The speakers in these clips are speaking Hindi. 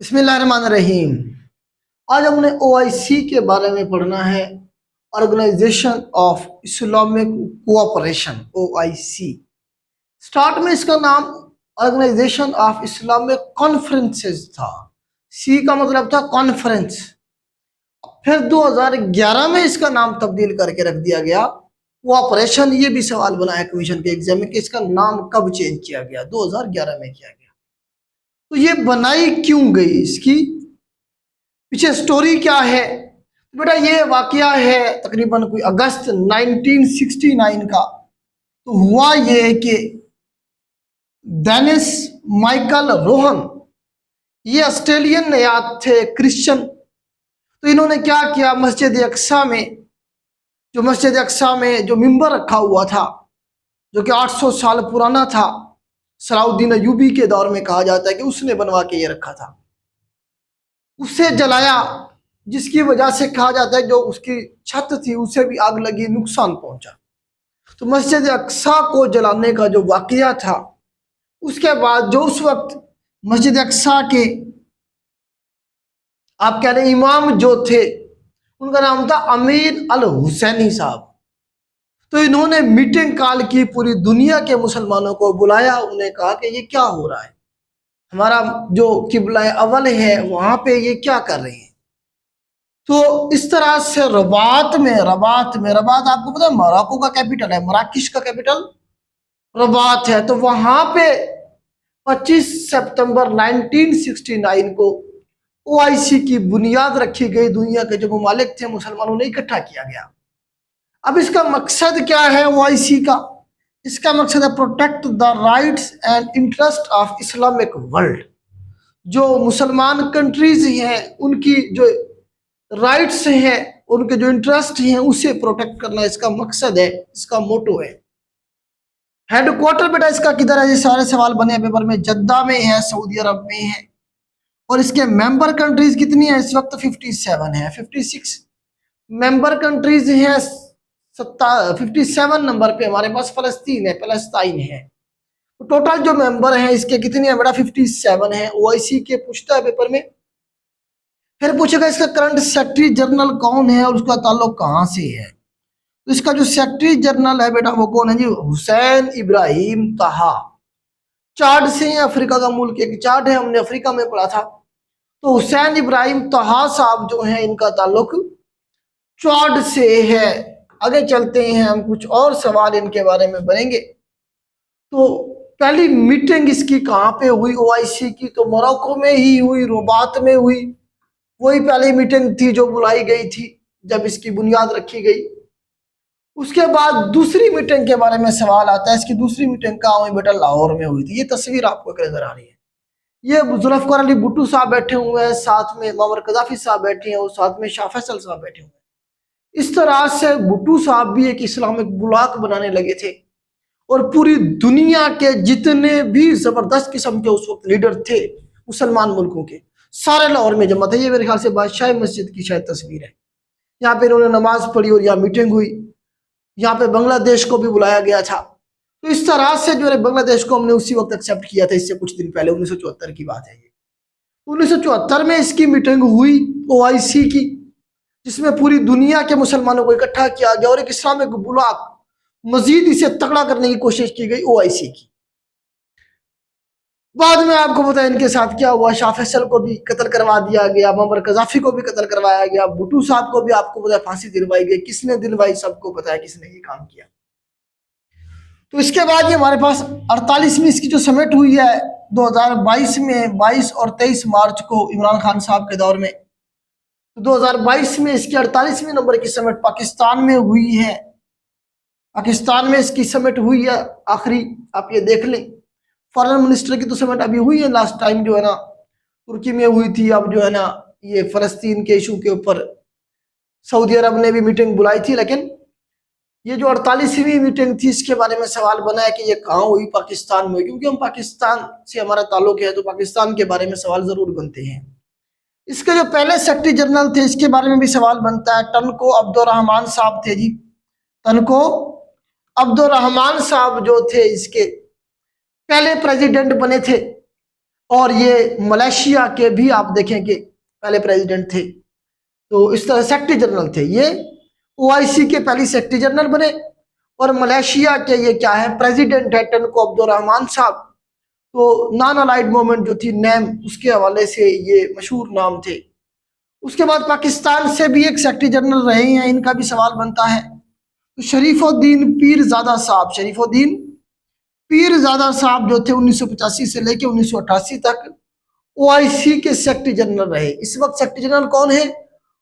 बिस्मिल्लाहिर्रहमानिर्रहीम। आज हमने ओआईसी के बारे में पढ़ना है। Organization of Islamic cooperation, OIC. Start में इसका नाम ऑर्गेनाइजेशन ऑफ इस्लामिक कॉन्फ्रेंसेस था। सी का मतलब था कॉन्फ्रेंस। फिर 2011 में इसका नाम तब्दील करके रख दिया गया कोऑपरेशन। ये भी सवाल बना है कमीशन के एग्जाम में कि इसका नाम कब चेंज किया गया। 2011 में किया गया। तो ये बनाई क्यों गई, इसकी पीछे स्टोरी क्या है? तो बेटा ये वाकया है तकरीबन कोई अगस्त 1969 का। तो हुआ ये है कि डेनिस माइकल रोहन, ये ऑस्ट्रेलियन नयाद थे, क्रिश्चियन। तो इन्होंने क्या किया, मस्जिद अक्सा में जो मिंबर रखा हुआ था, जो कि 800 साल पुराना था, सलाउद्दीन अयूबी के दौर में कहा जाता है कि उसने बनवा के ये रखा था, उसे जलाया, जिसकी वजह से कहा जाता है जो उसकी छत थी उसे भी आग लगी, नुकसान पहुंचा। तो मस्जिद अक्सा को जलाने का जो वाकया था, उसके बाद जो उस वक्त मस्जिद अक्सा के आप कह रहे इमाम जो थे, उनका नाम था अमीर अल हुसैनी साहब। तो इन्होंने मीटिंग कॉल की, पूरी दुनिया के मुसलमानों को बुलाया। उन्हें कहा कि ये क्या हो रहा है, हमारा जो किबला अव्वल है वहां पे ये क्या कर रहे हैं। तो इस तरह से रबात में आपको पता है मोरक्को का कैपिटल है, मराकिश का कैपिटल रबात है। तो वहां पे 25 सितंबर 1969 को ओआईसी की बुनियाद रखी गई। दुनिया के जो ममालिक थे मुसलमानों ने इकट्ठा किया गया। अब इसका मकसद क्या है ओआईसी का? इसका मकसद है protect the rights and interest of Islamic world. जो मुसलमान कंट्रीज हैं उनकी जो राइट्स हैं, उनके जो इंटरेस्ट हैं, उसे प्रोटेक्ट करना इसका मकसद है, इसका मोटो है। हेडक्वार्टर बेटा इसका किधर है? ये सारे सवाल बने पेपर में। जद्दा में है, सऊदी अरब में है। और इसके मेंबर कंट्रीज कितनी है इस वक्त? 57 है। 56 मेंबर कंट्रीज हैं। 57 नंबर पे हमारे पास पैलेस्टाइन है। तो टोटल जो मेंबर हैं इसके कितने हैं बेटा? 57 है। ओआईसी के पूछता है पेपर में। फिर पूछेगा इसका करंट सेक्रेटरी जनरल कौन है और उसका ताल्लुक कहां से है। तो इसका जो सेक्रेटरी जनरल है बेटा वो कौन है जी? हुसैन इब्राहिम ताहा। चार्ड से, अफ्रीका का मुल्क एक चार्ड है, हमने अफ्रीका में पढ़ा था। तो हुसैन इब्राहिम ताहा साहब जो है इनका ताल्लुक चार्ड से है। आगे चलते हैं हम, कुछ और सवाल इनके बारे में बनेंगे। तो पहली मीटिंग इसकी कहाँ पे हुई ओआईसी की? तो मोरक्को में ही हुई, रबात में हुई। वही पहली मीटिंग थी जो बुलाई गई थी जब इसकी बुनियाद रखी गई। उसके बाद दूसरी मीटिंग के बारे में सवाल आता है। इसकी दूसरी मीटिंग कहाँ हुई बेटा? लाहौर में हुई थी। ये तस्वीर आपको नजर आ रही है। ये जुल्फकार अली भुट्टो साहब बैठे हुए हैं, साथ में ममर कजाफी साहब बैठे हैं और साथ में शाह फैसल साहब बैठे हुए हैं। इस तरह से भुट्टो साहब भी एक इस्लामिक ब्लॉक बनाने लगे थे और पूरी दुनिया के जितने भी जबरदस्त किस्म के उस वक्त लीडर थे मुसलमान मुल्कों के, सारे लाहौर में जमा थे। ये मेरे ख्याल से बादशाह मस्जिद की शायद तस्वीर है। यहाँ पे इन्होंने नमाज पढ़ी और यहाँ मीटिंग हुई। यहाँ पे बांग्लादेश को भी बुलाया गया था। तो इस तरह से जो है बांग्लादेश को हमने उसी वक्त एक्सेप्ट किया था, इससे कुछ दिन पहले, 1974 की बात है ये। 1974 में इसकी मीटिंग हुई ओआईसी की, जिसमें पूरी दुनिया के मुसलमानों को इकट्ठा किया गया और एक इस्लामिक ब्लॉक मजीद इसे तगड़ा करने की कोशिश की गई ओआईसी की। बाद में आपको पता है इनके साथ क्या हुआ। शाह फैसल को भी कत्ल करवा दिया गया, ममर कजाफी को भी कत्ल करवाया गया, भुट्टो साहब को भी आपको पता है फांसी दिलवाई गई। किसने दिलवाई? सबको पता है किसने ये काम किया। तो इसके बाद ये हमारे पास 48वीं इसकी जो समिट हुई है 2022 में, 22 और 23 मार्च को इमरान खान साहब के दौर में। तो 2022 में इसकी 48वीं नंबर की समिट पाकिस्तान में हुई है। पाकिस्तान में इसकी समिट हुई है आखिरी, आप ये देख लें। फॉरेन मिनिस्टर की तो समिट अभी हुई है, लास्ट टाइम जो है ना तुर्की में हुई थी। अब जो है ना ये फलस्तीन के इशू के ऊपर सऊदी अरब ने भी मीटिंग बुलाई थी। लेकिन ये जो 48वीं मीटिंग थी इसके बारे में सवाल बना है कि ये कहाँ हुई? पाकिस्तान में हुई, क्योंकि हम पाकिस्तान से हमारा ताल्लुक है तो पाकिस्तान के बारे में सवाल जरूर बनते हैं। इसके जो पहले सेक्रेटरी जनरल थे इसके बारे में भी सवाल बनता है। तनको अब्दुर्रहमान साहब थे जी। तनको अब्दुर्रहमान साहब जो थे इसके पहले प्रेसिडेंट बने थे और ये मलेशिया के भी आप देखें कि पहले प्रेसिडेंट थे। तो इस तरह सेक्रेटरी जनरल थे ये, ओआईसी के पहले सेक्रेटरी जनरल बने। और मलेशिया के ये क्या है, प्रेसिडेंट है टनको अब्दुल रहमान साहब। तो नॉन अलाइड मूवमेंट जो थी नैम, उसके हवाले से ये मशहूर नाम थे। उसके बाद पाकिस्तान से भी एक सेक्रेटरी जनरल रहे हैं, इनका भी सवाल बनता है। तो शरीफुद्दीन पीरजादा साहब, शरीफुद्दीन पीरजादा साहब जो थे 1985 से लेकर 1988 तक ओआईसी के सेक्रेटरी जनरल रहे। इस वक्त सेक्रेटरी जनरल कौन है?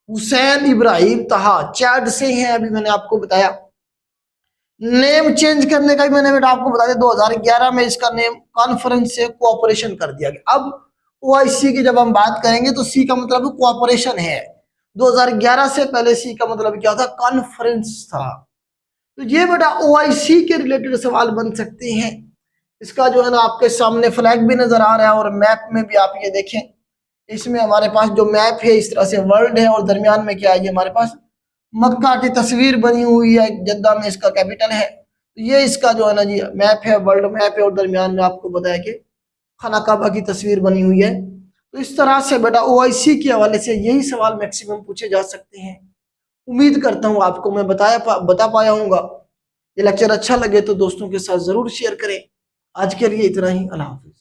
हुसैन इब्राहिम ताहा, चैड से हैं, अभी मैंने आपको बताया। नेम चेंज करने का भी मैंने बेटा आपको बता दिया, 2011 में इसका नेम कॉन्फ्रेंस से कोऑपरेशन कर दिया गया। अब ओआईसी की जब हम बात करेंगे तो सी का मतलब कोऑपरेशन है। 2011 से पहले सी का मतलब क्या था? कॉन्फ्रेंस था। तो ये बेटा ओआईसी के रिलेटेड सवाल बन सकते हैं। इसका जो है ना आपके सामने फ्लैग भी नजर आ रहा है, और मैप में भी आप ये देखें, इसमें हमारे पास जो मैप है इस तरह से वर्ल्ड है, और दरमियान में क्या है, ये हमारे पास मक्का की तस्वीर बनी हुई है, जद्दा में इसका कैपिटल है। तो ये इसका जो है ना जी मैप है, वर्ल्ड मैप है, और दरमियान में आपको बताया कि खाना काबा की तस्वीर बनी हुई है। तो इस तरह से बेटा ओआईसी के हवाले से यही सवाल मैक्सिमम पूछे जा सकते हैं। उम्मीद करता हूँ आपको मैं बता पाया हूँगा। ये लेक्चर अच्छा लगे तो दोस्तों के साथ जरूर शेयर करें। आज के लिए इतना ही, अल्लाह हाफिज।